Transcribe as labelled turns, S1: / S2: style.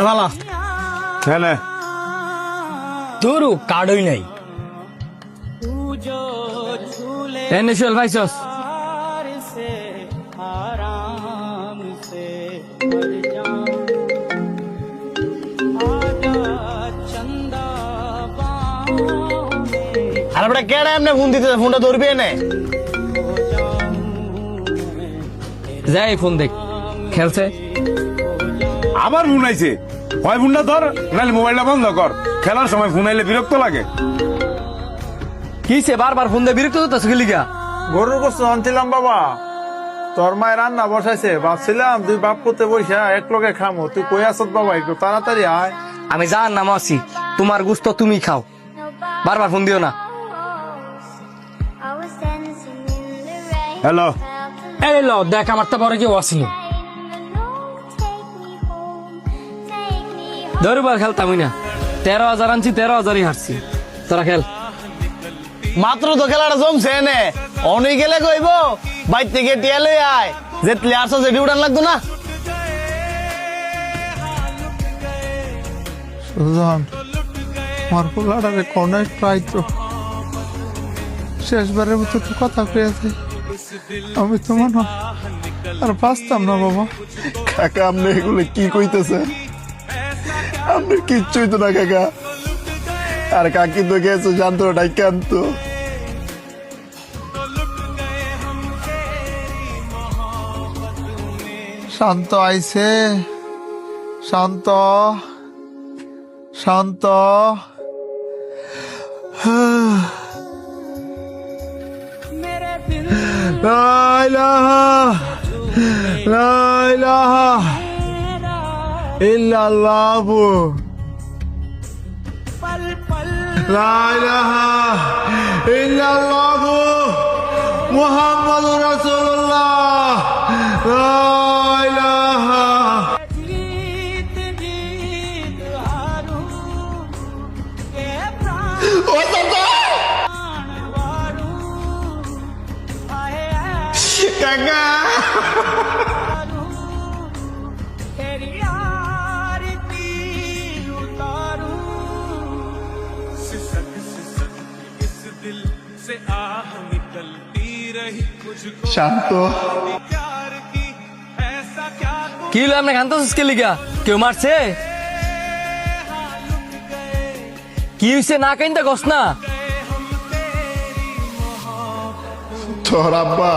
S1: ভালা
S2: কেনে
S1: তোরও কার্ডই নাই এনে চল ভাইছস
S3: আরে বেটা কেডা এমনি ফোন দিতে ফোনটা ধরবি এনে
S1: যাই ফোন দেখ খেলছে
S2: আবার ফোন আইছে হয় ফোনটা ধর নাহলে মোবাইলটা বন্ধ কর খেলার সময় ফোন আইলে বিরক্ত লাগে
S1: কিসে বারবার ফোন দিয়ে বিরক্ত হতো লিগা
S4: গরুর গোস্ত আনছিলাম বাবা তোর মায়ের রান্না বসাইছে ভাবছিলাম তুই বাপ করতে বসে এক লগে খামো তুই কই আসত বাবা একটু তাড়াতাড়ি আয়
S1: আমি যার নাম আছি তোমার গুস্ত তুমি খাও বারবার ফোন দিও না
S2: হ্যালো
S1: এই ল দেখ আমার তো বড় কেউ আসিল ধরবার খেলতামই না 13,000 আনছি 13,000ই হারছি তোরা খেল
S3: মাত্র তো খেলাটা জমছে এনে অনেক গেলে কইব বাইর থেকে টিয়া লই আয় যে প্লেয়ার আছে যেটি উড়ান লাগতো না
S4: সুজন আমার পোলাটারে কোনে ট্রাই তো শেষবারের মতো তো কথা কয়েছে আমি তো মনে হয় আর বাঁচতাম না বাবা
S5: কাকা আপনি এগুলো কি কইতেছে আপনি কিচ্ছুই তো না কাকা আর কাকি তো গেছে জানতো ডাইকে আনতো
S4: শান্ত আইছে শান্ত শান্ত লা ইলাহা লা ইলাহা ইল্লাল্লাহ লা ইলাহা ইল্লাল্লাহ মুহাম্মাদুর রাসূলুল্লাহ লা ইলাহা
S5: কাকা শান্ত
S1: কি হলো আপনি কান্দতেছিস কে লিগা কেউ মারছে কি হইছে না কাইন্দা কস না
S5: তোর আব্বা